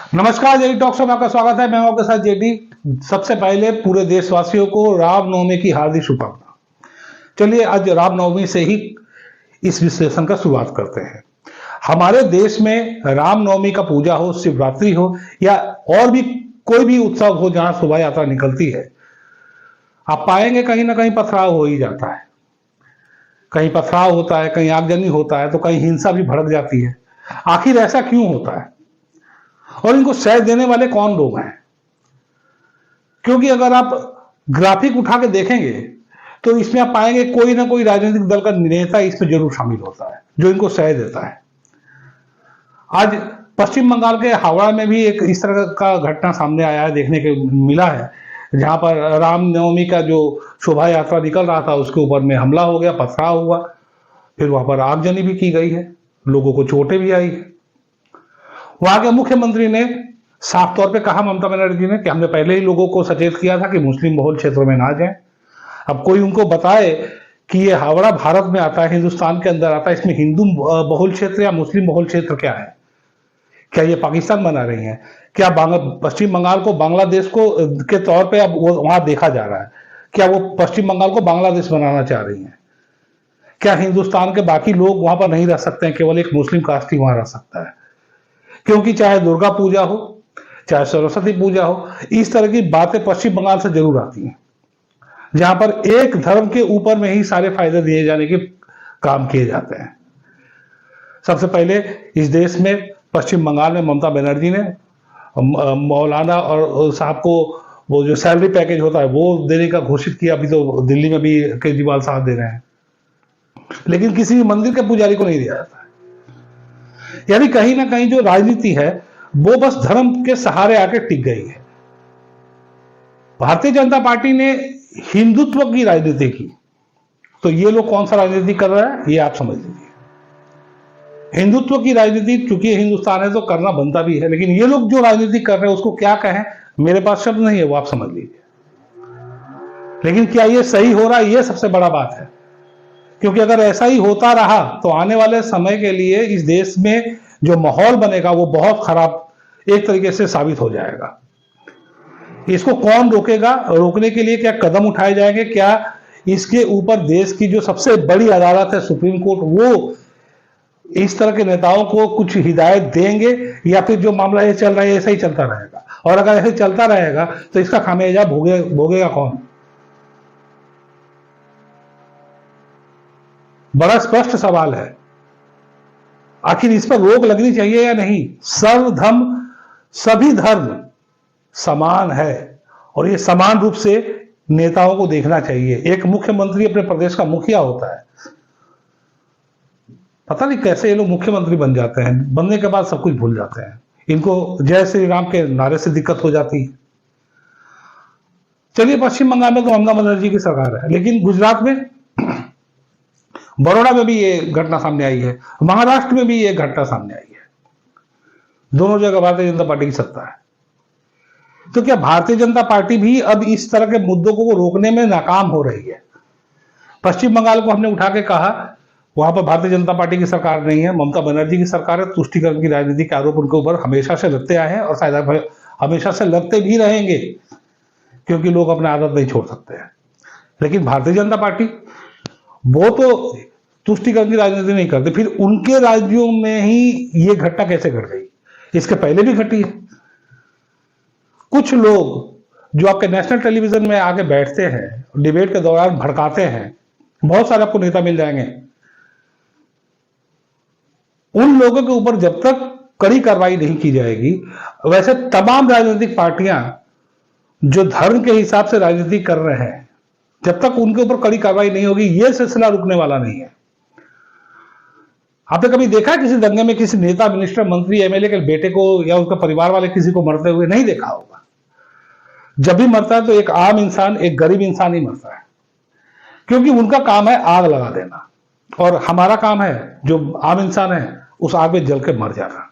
नमस्कार, JD talks में आपका स्वागत है। मैं हूं आपके साथ जेडी। सबसे पहले पूरे देशवासियों को रामनवमी की हार्दिक शुभकामना। चलिए आज रामनवमी से ही इस विश्लेषण का शुरुआत करते हैं। हमारे देश में रामनवमी का पूजा हो, शिवरात्रि हो या और भी कोई भी उत्सव हो जहां शोभा यात्रा निकलती है, आप पाएंगे कहीं ना कहीं पथराव हो ही जाता है। कहीं पथराव होता है, कहीं आगजनी होता है, तो कहीं हिंसा भी भड़क जाती है। आखिर ऐसा क्यों होता है और इनको सह देने वाले कौन लोग हैं? क्योंकि अगर आप ग्राफिक उठा के देखेंगे तो इसमें आप पाएंगे कोई ना कोई राजनीतिक दल का नेता इसमें जरूर शामिल होता है जो इनको सह देता है। आज पश्चिम बंगाल के हावड़ा में भी एक इस तरह का घटना सामने आया है, देखने के मिला है, जहां पर रामनवमी का जो शोभा यात्रा निकल रहा था उसके ऊपर में हमला हो गया, पथराव हुआ, फिर वहां पर आगजनी भी की गई है, लोगों को चोटें भी आई है। वहां के मुख्यमंत्री ने साफ तौर पे कहा, ममता बनर्जी ने, कि हमने पहले ही लोगों को सचेत किया था कि मुस्लिम बहुल क्षेत्रों में ना जाएं। अब कोई उनको बताए कि ये हावड़ा भारत में आता है, हिंदुस्तान के अंदर आता है, इसमें हिंदू बहुल क्षेत्र या मुस्लिम बहुल क्षेत्र क्या है? क्या ये पाकिस्तान बना रही है? क्या पश्चिम बंगाल को बांग्लादेश को के तौर पे अब वहां देखा जा रहा है? क्या वो पश्चिम बंगाल को बांग्लादेश बनाना चाह रही है? क्या हिंदुस्तान के बाकी लोग वहां पर नहीं रह सकते हैं, केवल एक मुस्लिम कास्ट ही वहां रह सकता है? क्योंकि चाहे दुर्गा पूजा हो, चाहे सरस्वती पूजा हो, इस तरह की बातें पश्चिम बंगाल से जरूर आती हैं, जहां पर एक धर्म के ऊपर में ही सारे फायदे दिए जाने के काम किए जाते हैं। सबसे पहले इस देश में पश्चिम बंगाल में ममता बनर्जी ने मौलाना और साहब को वो जो सैलरी पैकेज होता है वो देने का घोषित किया। अभी तो दिल्ली में भी केजरीवाल साहब दे रहे हैं, लेकिन किसी भी मंदिर के पुजारी को नहीं दिया जाता है। यानी कहीं ना कहीं जो राजनीति है वो बस धर्म के सहारे आके टिक गई है। भारतीय जनता पार्टी ने हिंदुत्व की राजनीति की, तो ये लोग कौन सा राजनीति कर रहे हैं ये आप समझ लीजिए। हिंदुत्व की राजनीति चूंकि हिंदुस्तान है तो करना बनता भी है, लेकिन ये लोग जो राजनीति कर रहे हैं उसको क्या कहें, मेरे पास शब्द नहीं है, वो आप समझ लीजिए। लेकिन क्या ये सही हो रहा है, ये सबसे बड़ा बात है। क्योंकि अगर ऐसा ही होता रहा तो आने वाले समय के लिए इस देश में जो माहौल बनेगा वो बहुत खराब एक तरीके से साबित हो जाएगा। इसको कौन रोकेगा? रोकने के लिए क्या कदम उठाए जाएंगे? क्या इसके ऊपर देश की जो सबसे बड़ी अदालत है सुप्रीम कोर्ट, वो इस तरह के नेताओं को कुछ हिदायत देंगे, या फिर जो मामला ये चल रहा है ऐसा ही चलता रहेगा? और अगर ऐसे चलता रहेगा तो इसका खामियाजा भोगेगा कौन? बड़ा स्पष्ट सवाल है। आखिर इस पर रोक लगनी चाहिए या नहीं? सर्वधर्म सभी धर्म समान है और ये समान रूप से नेताओं को देखना चाहिए। एक मुख्यमंत्री अपने प्रदेश का मुखिया होता है। पता नहीं कैसे ये लोग मुख्यमंत्री बन जाते हैं, बनने के बाद सब कुछ भूल जाते हैं। इनको जय श्री राम के नारे से दिक्कत हो जाती है। चलिए, पश्चिम बंगाल में तो ममता बनर्जी की सरकार है, लेकिन गुजरात में, बड़ौदा में भी ये घटना सामने आई है, महाराष्ट्र में भी ये घटना सामने आई है। दोनों जगह भारतीय जनता पार्टी की सत्ता है। तो क्या भारतीय जनता पार्टी भी अब इस तरह के मुद्दों को रोकने में नाकाम हो रही है? पश्चिम बंगाल को हमने उठा के कहा, वहां पर भारतीय जनता पार्टी की सरकार नहीं है, ममता बनर्जी की सरकार है। तुष्टीकरण की राजनीति के आरोप उनके ऊपर हमेशा से लगते आए हैं और शायद हमेशा से लगते भी रहेंगे, क्योंकि लोग अपना आदत नहीं छोड़ सकते हैं। लेकिन भारतीय जनता पार्टी वो तो तुष्टीकरण की राजनीति नहीं करते। फिर उनके राज्यों में ही ये घटना कैसे घट गई? इसके पहले भी घटी है। कुछ लोग जो आपके नेशनल टेलीविजन में आके बैठते हैं, डिबेट के दौरान भड़काते हैं, बहुत सारे आपको नेता मिल जाएंगे। उन लोगों के ऊपर जब तक कड़ी कार्रवाई नहीं की जाएगी, वैसे तमाम राजनीतिक पार्टियां जो धर्म के हिसाब से राजनीति कर रहे हैं, जब तक उनके ऊपर कड़ी कार्रवाई नहीं होगी यह सिलसिला रुकने वाला नहीं है। आपने कभी देखा किसी दंगे में किसी नेता, मिनिस्टर, मंत्री, एमएलए के बेटे को या उसका परिवार वाले किसी को मरते हुए? नहीं देखा होगा। जब भी मरता है तो एक आम इंसान, एक गरीब इंसान ही मरता है, क्योंकि उनका काम है आग लगा देना, और हमारा काम है जो आम इंसान है उस आग में जल के मर जाना।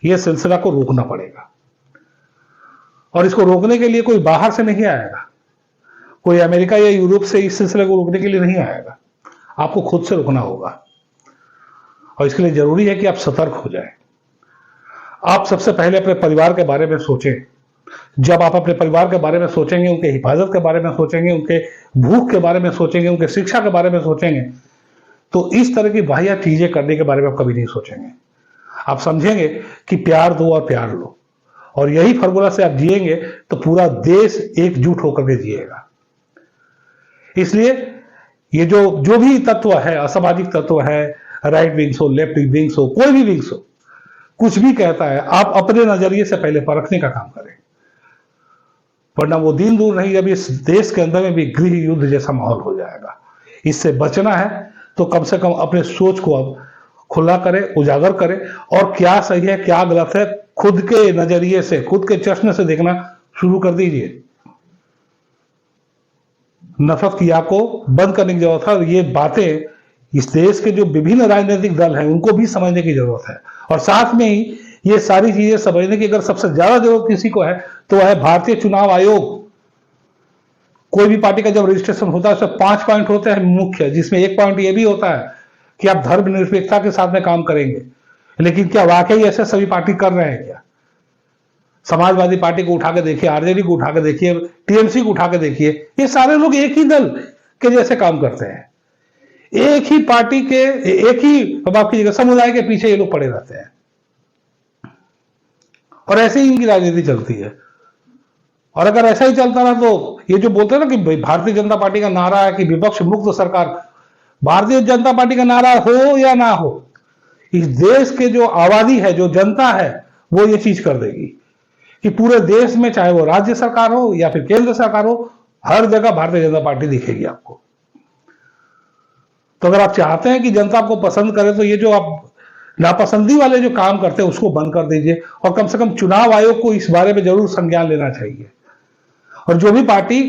यह सिलसिला को रोकना पड़ेगा, और इसको रोकने के लिए कोई बाहर से नहीं आएगा, कोई अमेरिका या यूरोप से इस सिलसिले को रोकने के लिए नहीं आएगा। आपको खुद से रोकना होगा, और इसके लिए जरूरी है कि आप सतर्क हो जाएं। आप सबसे पहले अपने परिवार के बारे में सोचें। जब आप अपने परिवार के बारे में सोचेंगे, उनके हिफाजत के बारे में सोचेंगे, उनके भूख के बारे में सोचेंगे, उनके शिक्षा के बारे में सोचेंगे, तो इस तरह की वाहियात चीजें करने के बारे में आप कभी नहीं सोचेंगे। आप समझेंगे कि प्यार दो और प्यार लो, और यही फॉर्मूला से आप जिएंगे तो पूरा देश एकजुट होकर के जिएगा। इसलिए ये जो भी तत्व है, असामाजिक तत्व है, राइट विंग्स हो, लेफ्ट विंग्स हो, कोई भी विंग्स हो, कुछ भी कहता है, आप अपने नजरिए से पहले परखने का काम करें, वरना वो दिन दूर नहीं जब इस देश के अंदर में भी गृह युद्ध जैसा माहौल हो जाएगा। इससे बचना है तो कम से कम अपने सोच को अब खुला करें, उजागर करें, और क्या सही है क्या गलत है खुद के नजरिए से, खुद के चश्मे से देखना शुरू कर दीजिए। नफरत की आग को बंद करने की जरूरत है, और ये बातें इस देश के जो विभिन्न राजनीतिक दल हैं उनको भी समझने की जरूरत है। और साथ में ही ये सारी चीजें समझने की अगर सबसे ज्यादा जरूरत किसी को है तो है भारतीय चुनाव आयोग। कोई भी पार्टी का जब रजिस्ट्रेशन होता है उसमें 5 पॉइंट होते हैं मुख्य, जिसमें एक पॉइंट ये भी होता है कि आप धर्मनिरपेक्षता के साथ में काम करेंगे। लेकिन क्या वाकई ऐसे सभी पार्टी कर रहे हैं क्या? समाजवादी पार्टी को उठा के देखिए, आरजेडी को उठा के देखिए, टीएमसी को उठा के देखिए, ये सारे लोग एक ही दल के जैसे काम करते हैं, एक ही पार्टी के, एक ही आपकी जगह समुदाय के पीछे ये लोग पड़े रहते हैं, और ऐसे ही इनकी राजनीति चलती है। और अगर ऐसा ही चलता रहा तो ये जो बोलते हैं ना कि भारतीय जनता पार्टी का नारा है कि विपक्ष मुक्त सरकार, भारतीय जनता पार्टी का नारा हो या ना हो, इस देश के जो आबादी है, जो जनता है, वो ये चीज कर देगी कि पूरे देश में, चाहे वो राज्य सरकार हो या फिर केंद्र सरकार हो, हर जगह भारतीय जनता पार्टी दिखेगी आपको। तो अगर आप चाहते हैं कि जनता आपको पसंद करे तो ये जो आप नापसंदी वाले जो काम करते हैं उसको बंद कर दीजिए, और कम से कम चुनाव आयोग को इस बारे में जरूर संज्ञान लेना चाहिए, और जो भी पार्टी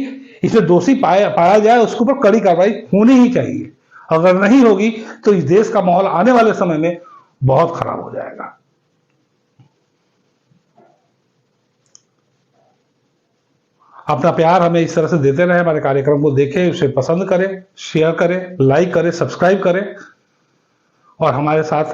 इसमें दोषी पाया जाए उसके ऊपर कड़ी कार्रवाई होनी ही चाहिए। अगर नहीं होगी तो इस देश का माहौल आने वाले समय में बहुत खराब हो जाएगा। अपना प्यार हमें इस तरह से देते रहे, हमारे कार्यक्रम को देखें, उसे पसंद करें, शेयर करें, लाइक करें, सब्सक्राइब करें, और हमारे साथ